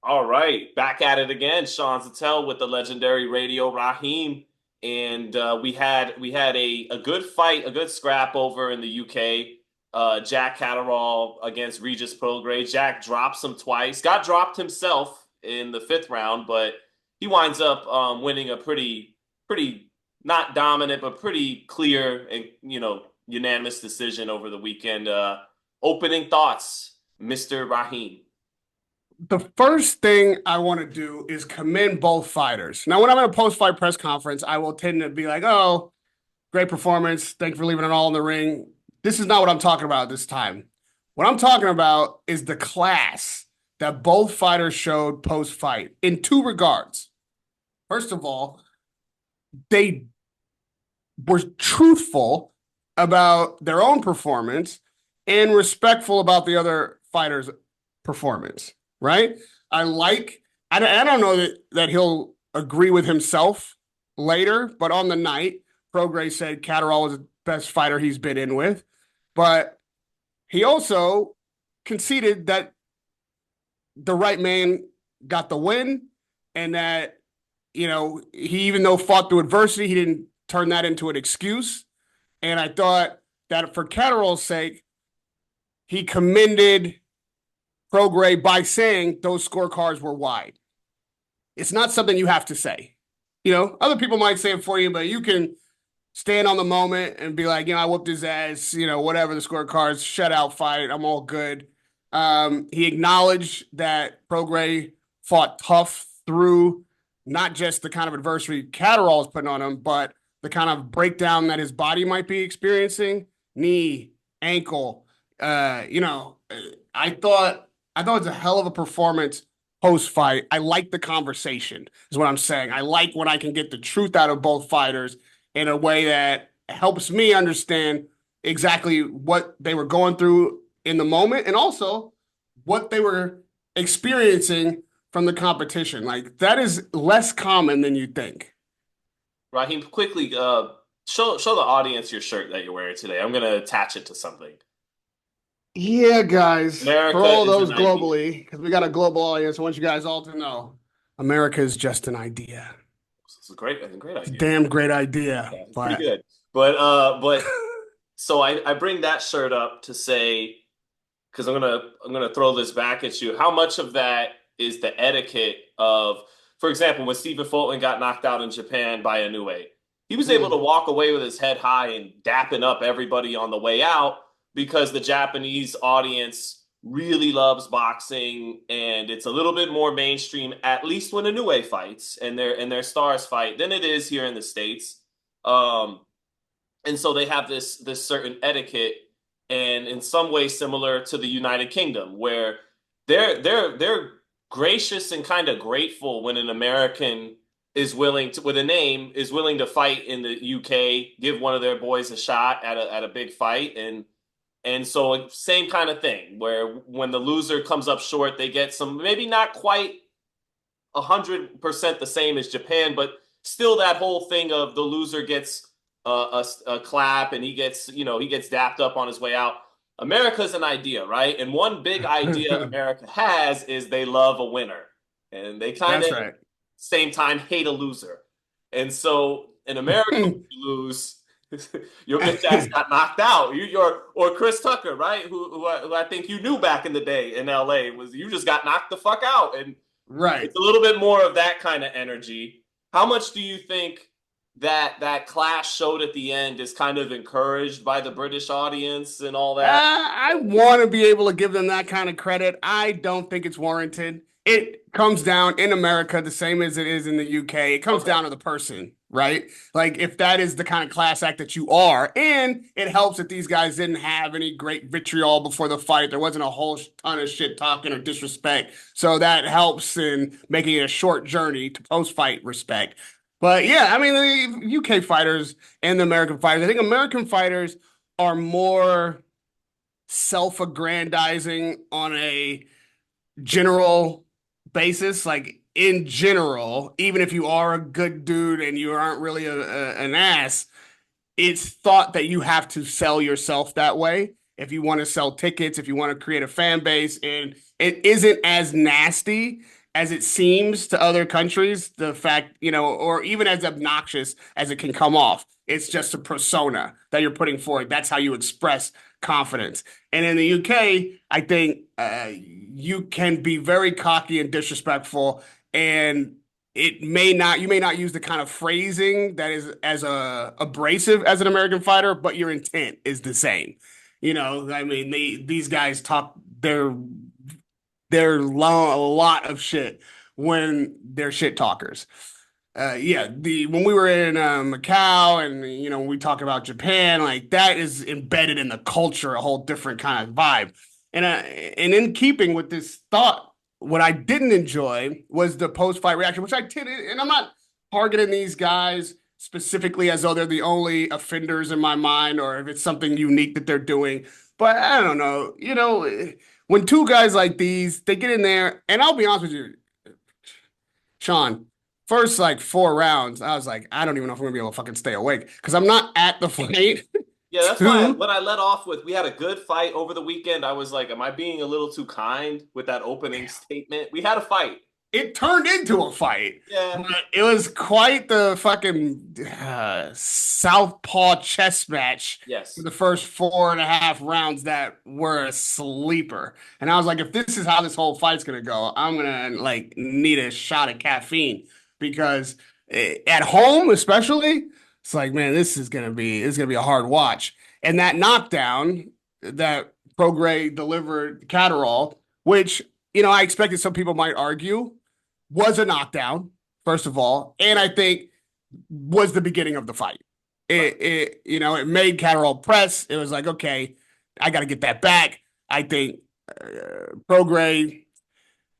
All right, back at it again. Sean Zittel with the legendary radio Rahim, and we had a good fight, a good scrap over in the UK. Jack Catterall against Regis Prograis. Jack drops him twice. Got dropped himself in the fifth round, but he winds up winning a pretty not dominant, but pretty clear and unanimous decision over the weekend. Opening thoughts, Mr. Rahim. The first thing I want to do is commend both fighters. Now, when I'm in a post-fight press conference, I will tend to be like, "Oh, great performance. Thank you for leaving it all in the ring." This is not what I'm talking about this time. What I'm talking about is the class that both fighters showed post-fight in two regards. First of all, they were truthful about their own performance and respectful about the other fighter's performance, right? I don't know that he'll agree with himself later, but on the night, Prograis said Catterall was the best fighter he's been in with. But he also conceded that the right man got the win and that, he even though fought through adversity, he didn't turn that into an excuse. And I thought that for Catterall's sake, he commended Prograis by saying those scorecards were wide. It's not something you have to say. Other people might say it for you, but you can stand on the moment and be like, I whooped his ass, whatever the scorecards, shutout fight, I'm all good. He acknowledged that Prograis fought tough through not just the kind of adversity Catterall is putting on him, but the kind of breakdown that his body might be experiencing, knee, ankle. I thought it was a hell of a performance post fight. I like the conversation, is what I'm saying. I like when I can get the truth out of both fighters in a way that helps me understand exactly what they were going through in the moment and also what they were experiencing from the competition. Like that is less common than you think. Raheem, quickly, show the audience your shirt that you're wearing today. I'm gonna attach it to something. Yeah, guys, for America all is those an idea. globally, because we got a global audience, I want you guys all to know America is just an idea. It's a great It's a idea. damn great idea. Yeah, it's pretty But good. But so I bring that shirt up to say because I'm gonna throw this back at you. How much of that is the etiquette of, for example, when Stephen Fulton got knocked out in Japan by Inoue, he was able to mm, walk away with his head high and dapping up everybody on the way out because the Japanese audience really loves boxing and it's a little bit more mainstream, at least when Inoue fights and their stars fight, than it is here in the States. Um, and so they have this certain etiquette and in some ways similar to the United Kingdom where they're gracious and kind of grateful when an American is willing to with a name is willing to fight in the UK, give one of their boys a shot at a big fight and so same kind of thing where when the loser comes up short, they get some maybe not quite 100% the same as Japan, but still that whole thing of the loser gets a clap and he gets dapped up on his way out. America's an idea, right? And one big idea mm. America has is they love a winner, and they kind of That's right. same time hate a loser. And so in America, when you lose, your bitch ass got knocked out. Or Chris Tucker, right? Who I think you knew back in the day in LA was you just got knocked the fuck out, and Right. it's a little bit more of that kind of energy. How much do you think that clash showed at the end is kind of encouraged by the British audience and all that? I want to be able to give them that kind of credit. I don't think it's warranted. It comes down in America the same as it is in the UK. It comes Okay. down to the person, right? Like if that is the kind of class act that you are, and it helps that these guys didn't have any great vitriol before the fight. There wasn't a whole ton of shit talking or disrespect. So that helps in making it a short journey to post-fight respect. But yeah, I mean, the UK fighters and the American fighters, I think American fighters are more self-aggrandizing on a general basis. Like in general, even if you are a good dude and you aren't really an ass, it's thought that you have to sell yourself that way if you want to sell tickets, if you want to create a fan base, and it isn't as nasty as it seems to other countries, the fact, or even as obnoxious as it can come off, it's just a persona that you're putting forward. That's how you express confidence. And in the UK, I think you can be very cocky and disrespectful, and you may not use the kind of phrasing that is as abrasive as an American fighter, but your intent is the same. I mean, these guys talk a lot of shit when they're shit talkers. Yeah, the when we were in Macau, and when we talk about Japan, like that is embedded in the culture, a whole different kind of vibe. And in keeping with this thought, what I didn't enjoy was the post-fight reaction, which I did, and I'm not targeting these guys specifically as though they're the only offenders in my mind, or if it's something unique that they're doing. But I don't know, when two guys like these, they get in there, and I'll be honest with you, Sean, first like 4 rounds, I was like, I don't even know if I'm gonna be able to fucking stay awake because I'm not at the fight. Yeah, that's why Two, when I let off with we had a good fight over the weekend, I was like, am I being a little too kind with that opening statement? We had a fight. it turned into a fight, Yeah. but it was quite the fucking southpaw chess match for Yes. the first 4.5 rounds that were a sleeper. And I was like, if this is how this whole fight's gonna go, I'm gonna like need a shot of caffeine because at home, especially, it's like, man, this is gonna be a hard watch. And that knockdown that Prograis delivered Catterall, which I expected some people might argue was a knockdown, first of all, and Yeah. I think was the beginning of the fight. Right. It made Catterall press. It was like, okay, I got to get that back. I think Prograis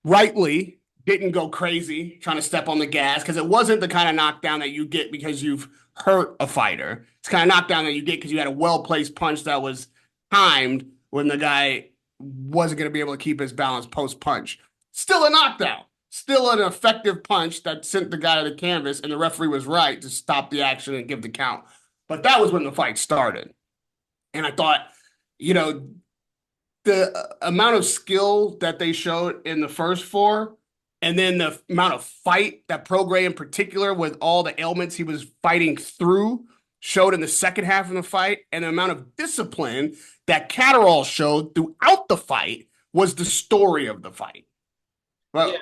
rightly didn't go crazy trying to step on the gas because it wasn't the kind of knockdown that you get because you've hurt a fighter. It's the kind of knockdown that you get because you had a well placed punch that was timed when the guy wasn't going to be able to keep his balance post punch. Still a knockdown. Still an effective punch that sent the guy to the canvas, and the referee was right to stop the action and give the count. But that was when the fight started. And I thought, you know, the amount of skill that they showed in the first four, and then the amount of fight that Prograis in particular, with all the ailments he was fighting through, showed in the second half of the fight, and the amount of discipline that Catterall showed throughout the fight was the story of the fight. Well, Yeah.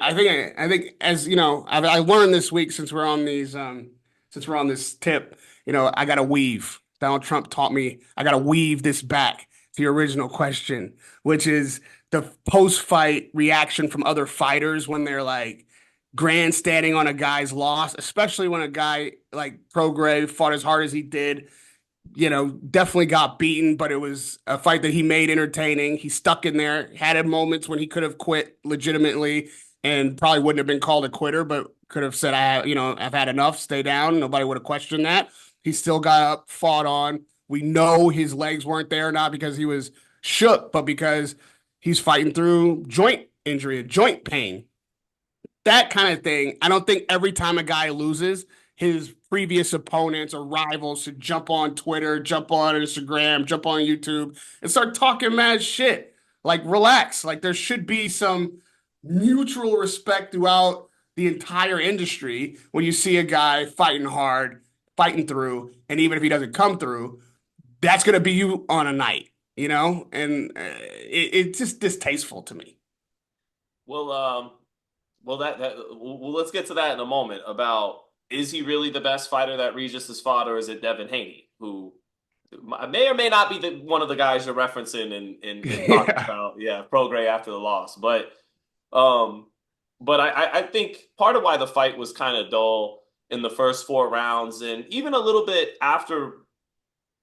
I think as I learned this week since we're on this tip, I got to weave. Donald Trump taught me I got to weave this back to your original question, which is the post-fight reaction from other fighters when they're like grandstanding on a guy's loss, especially when a guy like Prograis fought as hard as he did. Definitely got beaten, but it was a fight that he made entertaining. He stuck in there, had moments when he could have quit legitimately and probably wouldn't have been called a quitter, but could have said, I've had enough, stay down. Nobody would have questioned that. He still got up, fought on. We know his legs weren't there, not because he was shook, but because he's fighting through joint injury, joint pain, that kind of thing. I don't think every time a guy loses, his previous opponents or rivals should jump on Twitter, jump on Instagram, jump on YouTube, and start talking mad shit. Like, relax. Like, there should be some mutual respect throughout the entire industry when you see a guy fighting hard, fighting through, and even if he doesn't come through, that's going to be you on a night, And it's just distasteful to me. Well, well, let's get to that in a moment. About is he really the best fighter that Regis has fought, or is it Devin Haney, who may or may not be one of the guys you're referencing in talking Yeah. about, yeah, Prograis after the loss. Um, but I think part of why the fight was kind of dull in the first 4 rounds, and even a little bit after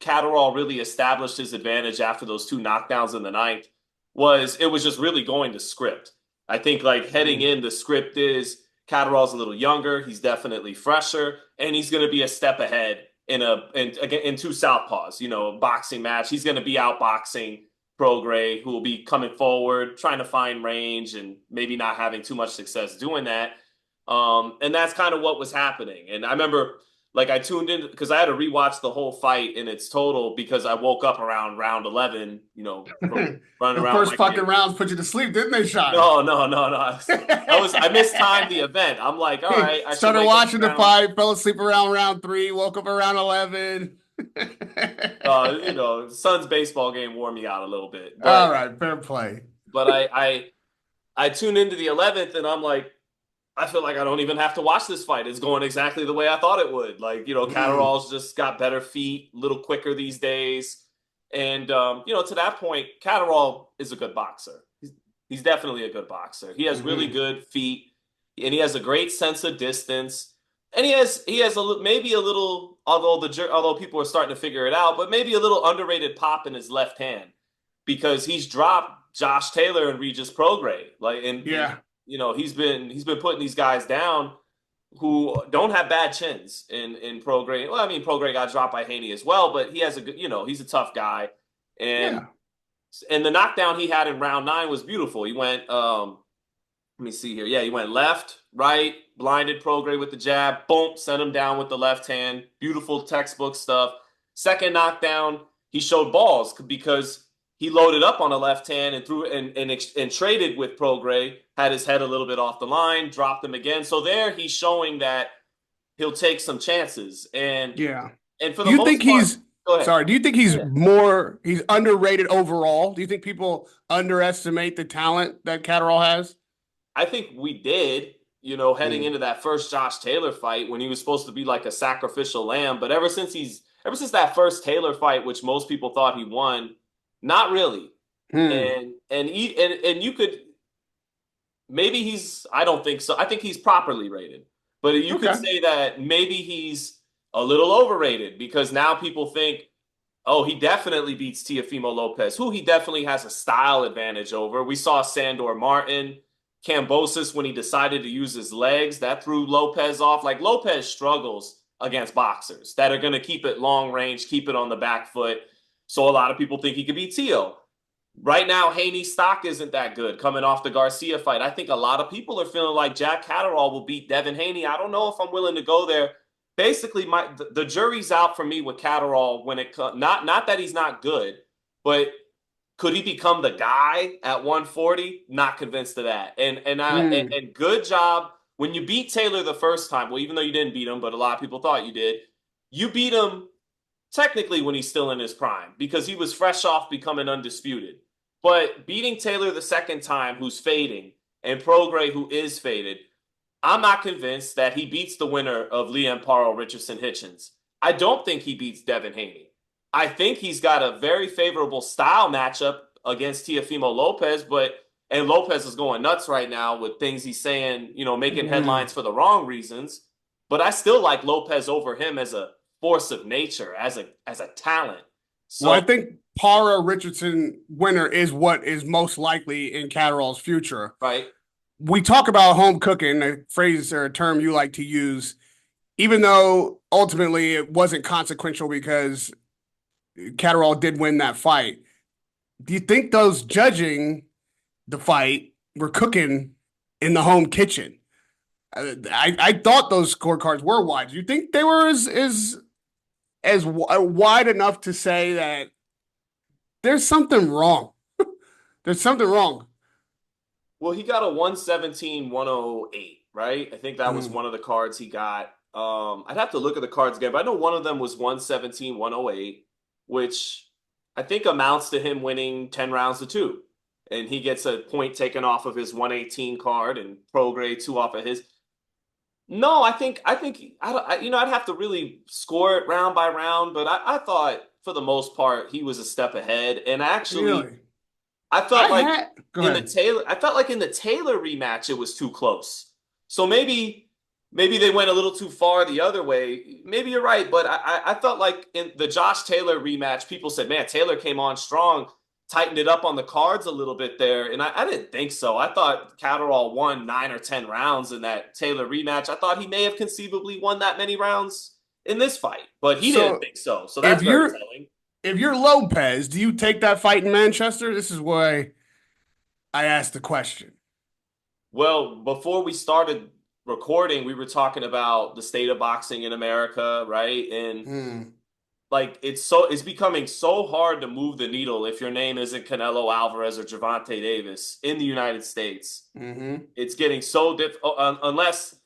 Catterall really established his advantage after those two knockdowns in the ninth, was it was just really going to script. I think like heading in, the script is Catterall's a little younger, he's definitely fresher, and he's going to be a step ahead in two southpaws. A boxing match. He's going to be outboxing Prograis, who will be coming forward, trying to find range, and maybe not having too much success doing that. And that's kind of what was happening. And I remember like I tuned in because I had to rewatch the whole fight in its total because I woke up around round 11, from running The around with first my fucking kids. rounds put you to sleep, didn't they, Sean? No, no, no, no. I mistimed the event. I'm like, all right, I should Started wake up watching the around, fight, fell asleep around round 3, woke up around 11. son's baseball game wore me out a little bit. All right, fair play. But I tuned into the 11th and I'm like, I feel like I don't even have to watch this fight. It's going exactly the way I thought it would. Like, Mm, Catterall's just got better feet, a little quicker these days. And, to that point, Catterall is a good boxer. He's definitely a good boxer. He has really mhm. good feet and he has a great sense of distance. And he has maybe a little, although people are starting to figure it out, but maybe a little underrated pop in his left hand because he's dropped Josh Taylor and Regis Prograis. Like, and Yeah, he's been putting these guys down who don't have bad chins in Prograis. Well, I mean, Prograis got dropped by Haney as well, but he has a good, he's a tough guy. And yeah. and the knockdown he had in round 9 was beautiful. He went, let me see here. Yeah, he went left, right, blinded Prograis with the jab, boom, sent him down with the left hand. Beautiful textbook stuff. Second knockdown, he showed balls because he loaded up on the left hand and threw and traded with Prograis, had his head a little bit off the line, dropped him again. So there he's showing that he'll take some chances. And Yeah. and for Do the you think most part, he's go ahead. sorry, do you think he's underrated overall? Do you think people underestimate the talent that Catterall has? I think we did, heading Mm, into that first Josh Taylor fight when he was supposed to be like a sacrificial lamb. But ever since that first Taylor fight, which most people thought he won, not really. hmm. And you could maybe I don't think so. I think he's properly rated. But you could Okay. say that maybe he's a little overrated because now people think, oh, he definitely beats Teofimo Lopez, who he definitely has a style advantage over. We saw Sandor Martin, Cambosis when he decided to use his legs. That threw Lopez off. Like Lopez struggles against boxers that are going to keep it long range, keep it on the back foot. So a lot of people think he could beat Teo. Right now, Haney's stock isn't that good coming off the Garcia fight. I think a lot of people are feeling like Jack Catterall will beat Devin Haney. I don't know if I'm willing to go there. Basically, the jury's out for me with Catterall when it comes. Not that he's not good, but could he become the guy at 140? Not convinced of that. Hmm. And good job when you beat Taylor the first time. Well, even though you didn't beat him, but a lot of people thought you did. You beat him technically when he's still in his prime because he was fresh off becoming undisputed. But beating Taylor the second time, who's fading, and Prograis, who is faded, I'm not convinced that he beats the winner of Liam Paro Richardson Hitchens. I don't think he beats Devin Haney. I think he's got a very favorable style matchup against Teofimo Lopez, and Lopez is going nuts right now with things he's saying, making Hmm. headlines for the wrong reasons. But I still like Lopez over him as a force of nature, as a talent. Well, I So, think Para Richardson winner is what is most likely in Catterall's future. right, We talk about home cooking, a phrase or a term you like to use, even though ultimately it wasn't consequential because Catterall did win that fight. Do you think those judging the fight were cooking in the home kitchen? I thought those scorecards were wide. Do you think they were as wide enough to say that there's something wrong? There's something wrong. well, he got a 117-108, right? I think that was Mm, one of the cards he got. I'd have to look at the cards again, but I know one of them was 117-108, which I think amounts to him winning 10 rounds to 2. And he gets a point taken off of his 118 card and Prograis 2 off of his. No, I think I'd have to really score it round by round, but I thought for the most part he was a step ahead. And actually, really? I I felt like had Go ahead. I felt like in the Taylor rematch it was too close. So maybe they went a little too far the other way. Maybe you're right, but I felt like in the Josh Taylor rematch, people said, "Man, Taylor came on strong, tightened it up on the cards a little bit there," and I didn't think so. I thought Catterall won 9 or 10 rounds in that Taylor rematch. I thought he may have conceivably won that many rounds in this fight, but he didn't So think so. So if that's very you're telling. if you're Lopez, do you take that fight in Manchester? This is why I asked the question. Well, before we started recording, we were talking about the state of boxing in America, right? And Mm, like it's becoming so hard to move the needle if your name isn't Canelo Alvarez or Gervonta Davis in the United States. mm-hmm. It's getting so difficult unless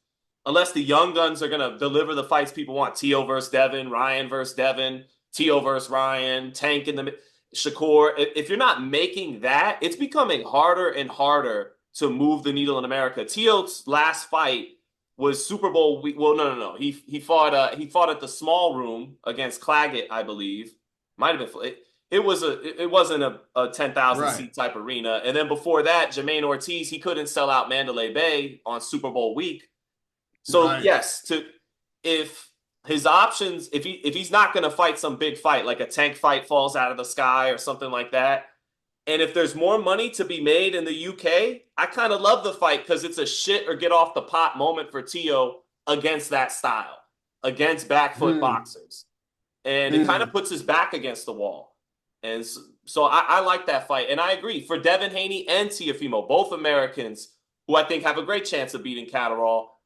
the young guns are gonna deliver the fights people want. Teo versus Devin, Ryan versus Devin, Teo versus Ryan, Tank in the Shakur. If you're not making that, it's becoming harder and harder to move the needle in America. Teo's last fight was Super Bowl week. Well, no. He fought at the small room against Claggett, I believe. Might have been it wasn't a 10,000 Right, seat type arena. And then before that, Jermaine Ortiz, he couldn't sell out Mandalay Bay on Super Bowl week. So right. yes, to if his options, if he's not going to fight some big fight like a Tank fight falls out of the sky or something like that, and if there's more money to be made in the UK, I kind of love the fight because it's a shit or get off the pot moment for Teo against that style, against back foot Mm, boxers. And it kind of mm. puts his back against the wall. And so I like that fight. And I agree for Devin Haney and Teofimo, both Americans who I think have a great chance of beating Catterall.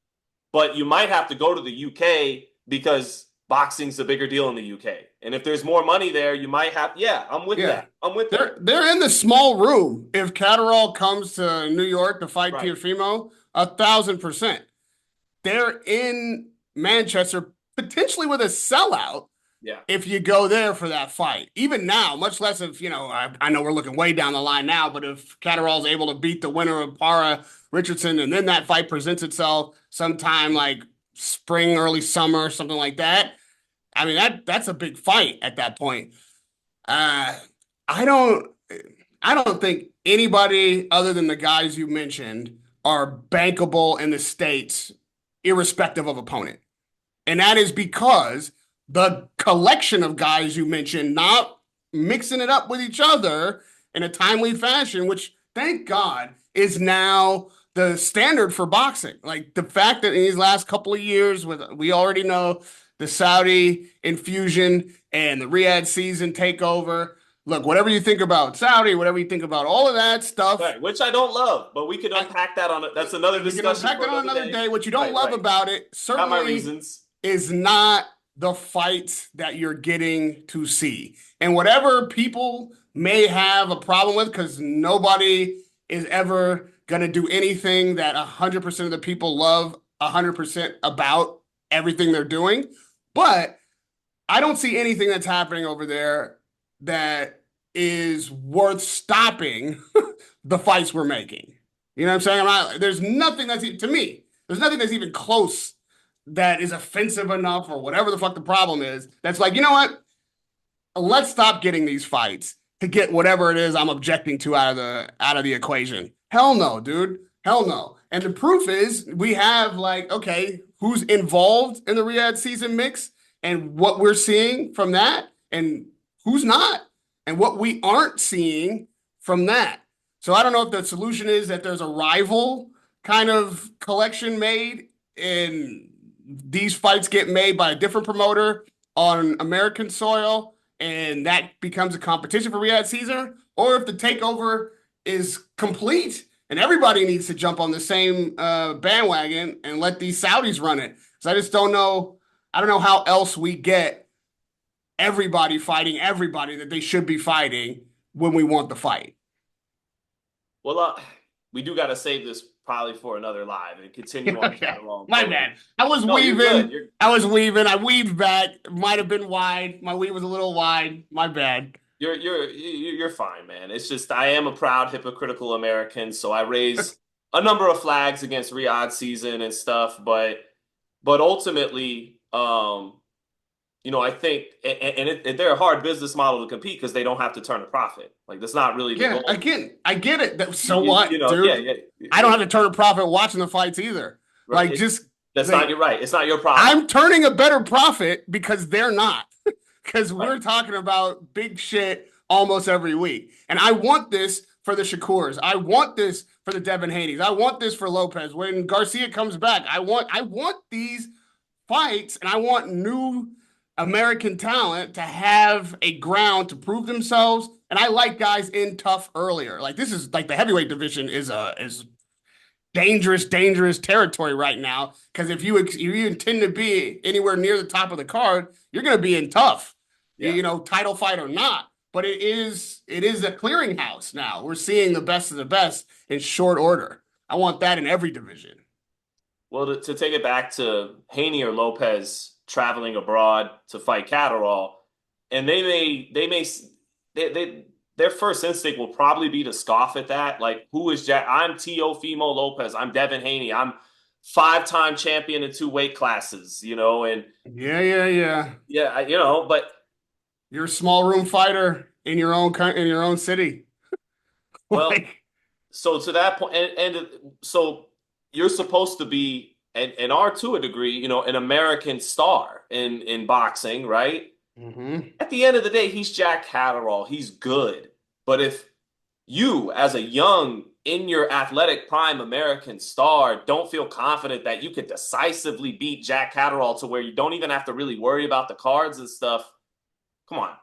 But you might have to go to the UK because boxing's a bigger deal in the UK. And if there's more money there, you might have. Yeah, I'm with Yeah. that. I'm with that. They're in the small room. If Catterall comes to New York to fight Right. Teofimo, 1,000%. They're in Manchester potentially with a sellout Yeah. if you go there for that fight. Even now, much less if, I know we're looking way down the line now, but if Catterall's able to beat the winner of Para Richardson and then that fight presents itself sometime like spring, early summer, something like that. I mean, that's a big fight at that point. Uh, I don't I don't think anybody other than the guys you mentioned are bankable in the States, irrespective of opponent. And that is because the collection of guys you mentioned not mixing it up with each other in a timely fashion, which thank God is now the standard for boxing. Like the fact that in these last couple of years, with we already know the Saudi infusion and the Riyadh season takeover. Look, whatever you think about Saudi, whatever you think about all of that stuff, Right. Which I don't love, but we could I, unpack that on it. That's another we can discussion unpack for that on another another day. day. What you don't Right. love Right. about it Got my certainly reasons. is not the fights that you're getting to see. And whatever people may have a problem with, because nobody is ever going to do anything that 100% of the people love 100% about everything they're doing. But I don't see anything that's happening over there that is worth stopping the fights we're making. You know what I'm saying? There's nothing that's, to me, there's nothing that's even close that is offensive enough or whatever the fuck the problem is. That's like, you know what? Let's stop getting these fights to get whatever it is I'm objecting to out of the equation. Hell no, dude. Hell no. And the proof is we have like, okay, who's involved in the Riyadh season mix and what we're seeing from that and who's not and what we aren't seeing from that. So I don't know if the solution is that there's a rival kind of collection made and these fights get made by a different promoter on American soil and that becomes a competition for Riyadh Caesar, or if the takeover is complete and everybody needs to jump on the same bandwagon and let these Saudis run it. So I just don't know. I don't know how else we get everybody fighting everybody that they should be fighting when we want the fight. Well, we do got to save this probably for another live and continue on Okay, Catterall. my bad. I was No, you're good. weaving. I was weaving. I weaved back. Might have been wide. My weave was a little wide. My bad. You're fine, man. It's just I am a proud hypocritical American, so I raise a number of flags against Riyadh season and stuff, but ultimately, I think they're a hard business model to compete because they don't have to turn a profit. Like that's not really the Yeah, goal. again, I get it. So You what, know, dude? yeah. I don't have to turn a profit watching the fights either. Right. Like, just That's like, not your right. It's not your problem. I'm turning a better profit because they're not. Because Right. we're talking about big shit almost every week. And I want this for the Shakurs. I want this for the Devin Haneys. I want this for Lopez. When Garcia comes back, I want these fights and I want new American talent to have a ground to prove themselves. And I like guys in tough earlier. Like this is like the heavyweight division is dangerous territory right now. Because if you intend to be anywhere near the top of the card, you're going to be in tough, Yeah. title fight or not. But it is a clearinghouse now. We're seeing the best of the best in short order. I want that in every division. Well, to take it back to Haney or Lopez traveling abroad to fight Catterall, and they their first instinct will probably be to scoff at that. Like, who is Jack? I'm Teofimo Lopez. I'm Devin Haney. I'm five-time champion in two weight classes, and Yeah. yeah, but You're a small room fighter in your own city. well, Like, so to that point, and so you're supposed to be and are to a degree, an American star in boxing, right? mhm. At the end of the day, he's Jack Catterall. He's good. But if you, as a young, in your athletic prime American star, don't feel confident that you could decisively beat Jack Catterall to where you don't even have to really worry about the cards and stuff, come on.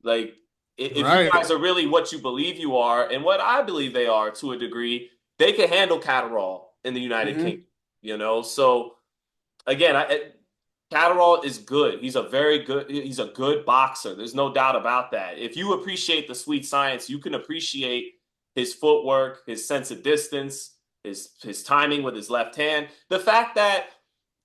Like, if you Right. guys are really what you believe you are, and what I believe they are to a degree, they can handle Catterall in the United Mhm. Kingdom. So again, Catterall is good. He's a good boxer. There's no doubt about that. If you appreciate the sweet science, you can appreciate his footwork, his sense of distance, his timing with his left hand. The fact that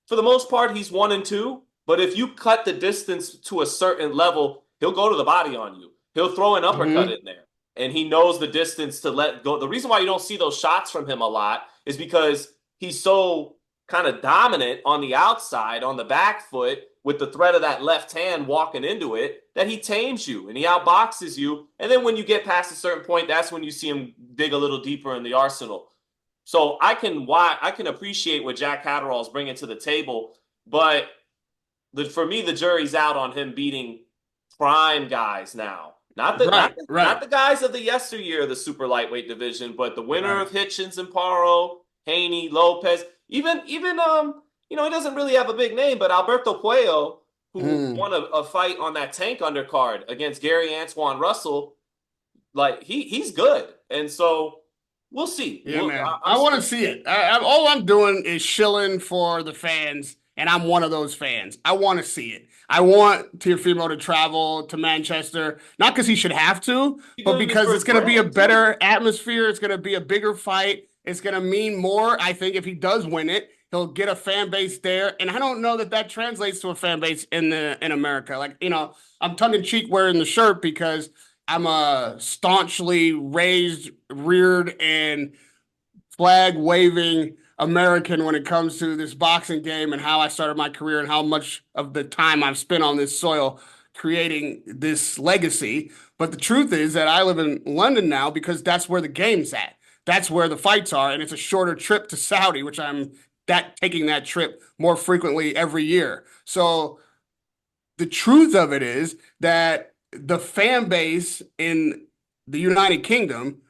for the most part he's 1-2, but if you cut the distance to a certain level, he'll go to the body on you. He'll throw an uppercut Mhm. in there. And he knows the distance to let go. The reason why you don't see those shots from him a lot is because he's so kind of dominant on the outside, on the back foot, with the threat of that left hand walking into it, that he tames you and he outboxes you. And then when you get past a certain point, that's when you see him dig a little deeper in the arsenal. So I can appreciate what Jack Catterall is bringing to the table, but for me, the jury's out on him beating prime guys now. Not Right. the guys of the yesteryear of the super lightweight division, but the winner Right. of Hitchens and Paro, Haney, Lopez, even he doesn't really have a big name, but Alberto Cuello, who Mm. won a fight on that tank undercard against Gary Antoine Russell, like he's good, and so we'll see. Yeah, man. I'm I want to still see it. All I'm doing is shilling for the fans, and I'm one of those fans. I want to see it. I want Teofimo to travel to Manchester, not because he should have to, but doing this because for it's his going to be a brand too. better atmosphere. It's going to be a bigger fight. It's going to mean more. I think if he does win it, he'll get a fan base there, and I don't know that that translates to a fan base in America. Like, I'm tongue in cheek wearing the shirt because I'm a staunchly raised, reared, and flag waving American when it comes to this boxing game and how I started my career and how much of the time I've spent on this soil creating this legacy. But the truth is that I live in London now because that's where the game's at. That's where the fights are, and it's a shorter trip to Saudi, which I'm that taking that trip more frequently every year. So the truth of it is that the fan base in the United Kingdom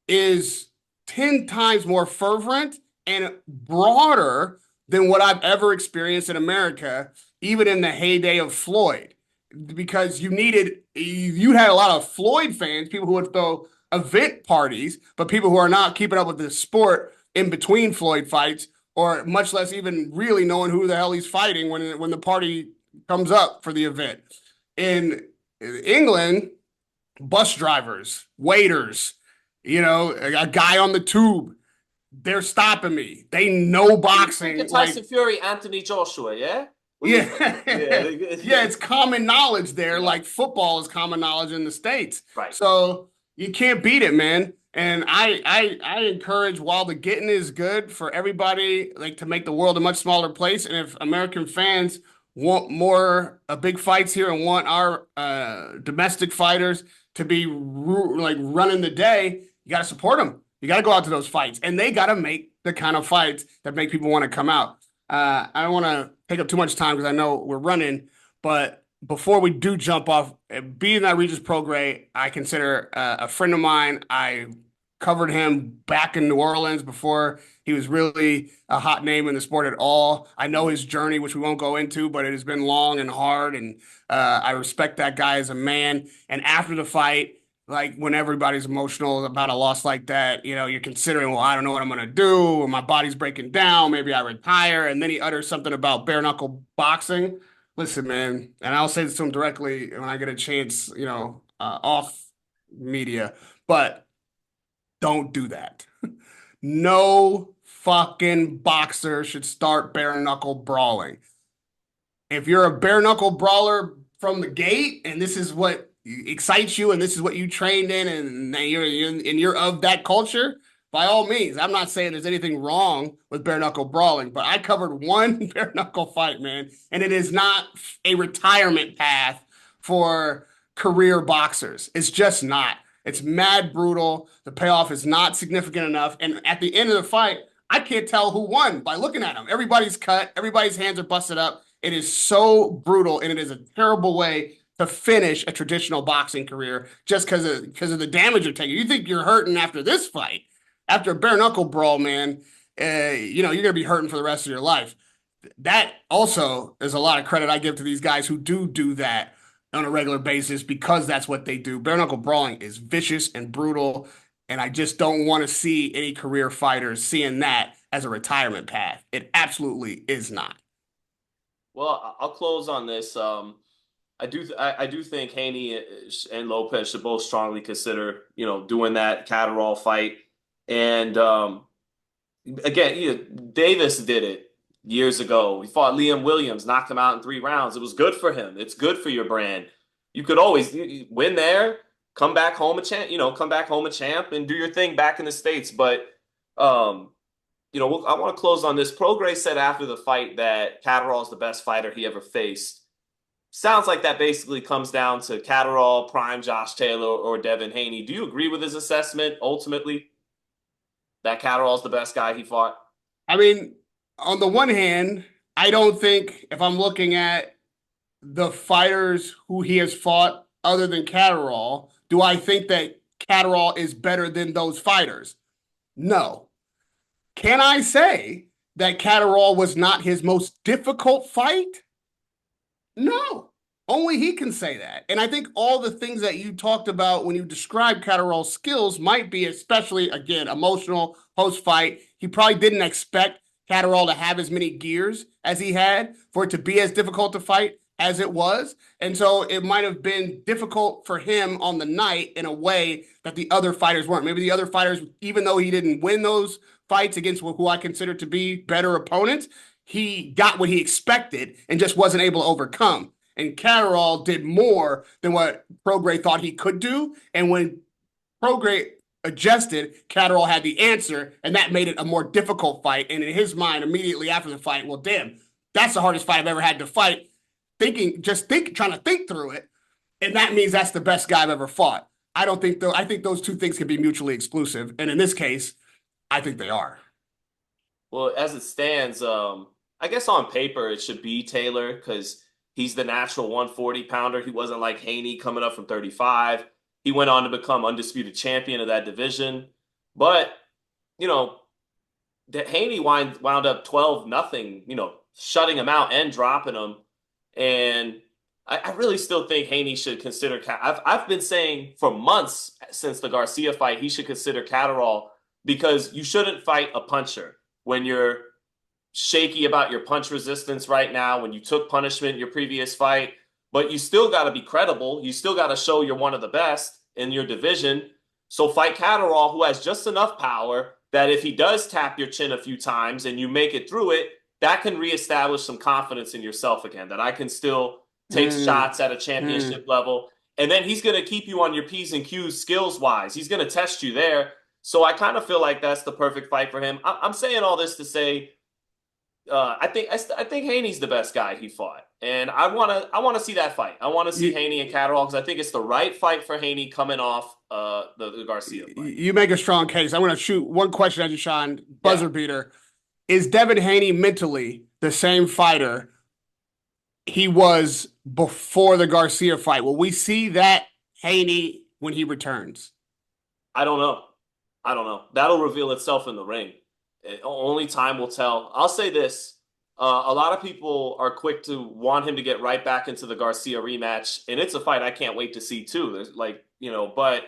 is 10 times more fervent and broader than what I've ever experienced in America, even in the heyday of Floyd. Because you had a lot of Floyd fans, people who would throw event parties, but people who are not keeping up with the sport in between Floyd fights, or much less even really knowing who the hell he's fighting when the party comes up for the event. In England, bus drivers, waiters, a guy on the tube. They're stopping me. They know You thinking boxing. Tyson Like, Fury, Anthony Joshua, yeah? What are you yeah, thinking? Yeah, yeah, it's common knowledge there. yeah, Like football is common knowledge in the States. right. So you can't beat it, man. And I encourage while the getting is good for everybody, like to make the world a much smaller place. And if American fans want more big fights here and want our domestic fighters to be like running the day, you got to support them. You got to go out to those fights, and they got to make the kind of fights that make people want to come out. I don't want to take up too much time because I know we're running, but before we do jump off, being that Regis Prograis, I consider a friend of mine. I covered him back in New Orleans before he was really a hot name in the sport at all. I know his journey, which we won't go into, but it has been long and hard, and I respect that guy as a man. And after the fight, Like when everybody's emotional about a loss like that, you're considering, well, I don't know what I'm going to do, or my body's breaking down, maybe I retire. And then he utters something about bare knuckle boxing. Listen, man, and I'll say this to him directly when I get a chance, off media, but don't do that. No fucking boxer should start bare knuckle brawling. If you're a bare knuckle brawler from the gate and this is what excites you and this is what you trained in and you're of that culture, by all means. I'm not saying there's anything wrong with bare knuckle brawling, but I covered one bare knuckle fight, man, and it is not a retirement path for career boxers. It's just not. It's mad brutal. The payoff is not significant enough. And at the end of the fight, I can't tell who won by looking at them. Everybody's cut, everybody's hands are busted up. It is so brutal, and it is a terrible way to finish a traditional boxing career just because of the damage you're taking. You think you're hurting after this fight, after a bare knuckle brawl, man? You're gonna be hurting for the rest of your life. That also is a lot of credit I give to these guys who do that on a regular basis because that's what they do. Bare knuckle brawling is vicious and brutal, and I just don't want to see any career fighters seeing that as a retirement path. It absolutely is not. Well, I'll close on this. I do think Haney and Lopez should both strongly consider, doing that Catterall fight. And again, Davis did it years ago. He fought Liam Williams, knocked him out in 3 rounds. It was good for him. It's good for your brand. You could always win there, come back home a champ, come back home a champ and do your thing back in the States. But um, I want to close on this. Prograis said after the fight that Catterall is the best fighter he ever faced. Sounds like that basically comes down to Catterall, prime Josh Taylor, or Devin Haney. Do you agree with his assessment ultimately that Catterall is the best guy he fought? I mean, on the one hand, I don't think if I'm looking at the fighters who he has fought other than Catterall, do I think that Catterall is better than those fighters? No. Can I say that Catterall was not his most difficult fight? No. Only he can say that. And I think all the things that you talked about when you described Catterall's skills might be, especially, again, emotional post fight. He probably didn't expect Catterall to have as many gears as he had for it to be as difficult to fight as it was. And so it might have been difficult for him on the night in a way that the other fighters weren't. Maybe the other fighters, even though he didn't win those fights against who I consider to be better opponents, he got what he expected and just wasn't able to overcome. And Catterall did more than what Prograis thought he could do. And when Prograis adjusted, Catterall had the answer, and that made it a more difficult fight. And in his mind, immediately after the fight, well, damn, that's the hardest fight I've ever had to fight. Trying to think through it, and that means that's the best guy I've ever fought. I don't think though. I think those two things can be mutually exclusive, and in this case, I think they are. Well, as it stands, I guess on paper it should be Taylor because he's the natural 140 pounder. He wasn't like Haney coming up from 35. He went on to become undisputed champion of that division. But, you know, Haney wound up 12-0, shutting him out and dropping him. And I really still think Haney should consider. I've been saying for months since the Garcia fight, he should consider Catterall because you shouldn't fight a puncher when you're shaky about your punch resistance right now, when you took punishment in your previous fight, but you still got to be credible. You still got to show you're one of the best in your division. So fight Catterall, who has just enough power that if he does tap your chin a few times and you make it through it, that can reestablish some confidence in yourself again, that I can still take shots at a championship level. And then he's going to keep you on your P's and Q's skills wise. He's going to test you there. So I kind of feel like that's the perfect fight for him. I'm saying all this to say, I think Haney's the best guy he fought, and I want to see that fight. I want to see Haney and Catterall because I think it's the right fight for Haney coming off the Garcia fight. You make a strong case. I want to shoot one question at you, Sean. Buzzer beater. Is Devin Haney mentally the same fighter he was before the Garcia fight? Will we see that Haney when he returns? I don't know. That'll reveal itself in the ring. Only time will tell. I'll say this. A lot of people are quick to want him to get right back into the Garcia rematch, and it's a fight I can't wait to see too. There's but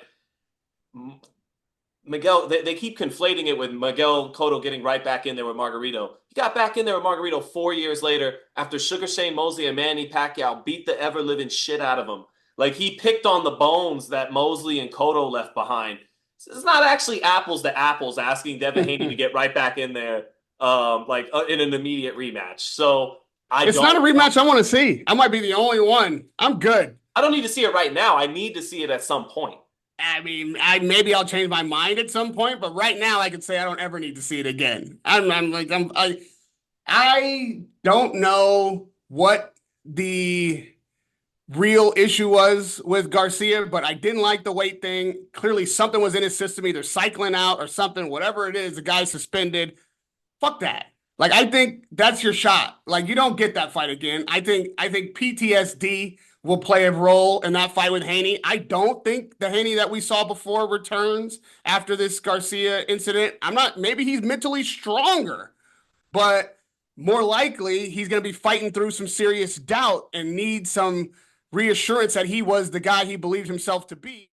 Miguel, they keep conflating it with Miguel Cotto getting right back in there with Margarito. He got back in there with Margarito 4 years later after Sugar Shane Mosley and Manny Pacquiao beat the ever living shit out of him. Like he picked on the bones that Mosley and Cotto left behind. It's not actually apples to apples asking Devin Haney to get right back in there, in an immediate rematch. So I It's not a don't want. rematch I want to see. I might be the only one. I'm good. I don't need to see it right now. I need to see it at some point. I mean, maybe I'll change my mind at some point, but right now I can say I don't ever need to see it again. I don't know what the real issue was with Garcia, but I didn't like the weight thing. Clearly, something was in his system, either cycling out or something, whatever it is. The guy's suspended. Fuck that. Like, I think that's your shot. Like, you don't get that fight again. I think PTSD will play a role in that fight with Haney. I don't think the Haney that we saw before returns after this Garcia incident. I'm not, maybe he's mentally stronger, but more likely he's going to be fighting through some serious doubt and need some reassurance that he was the guy he believed himself to be.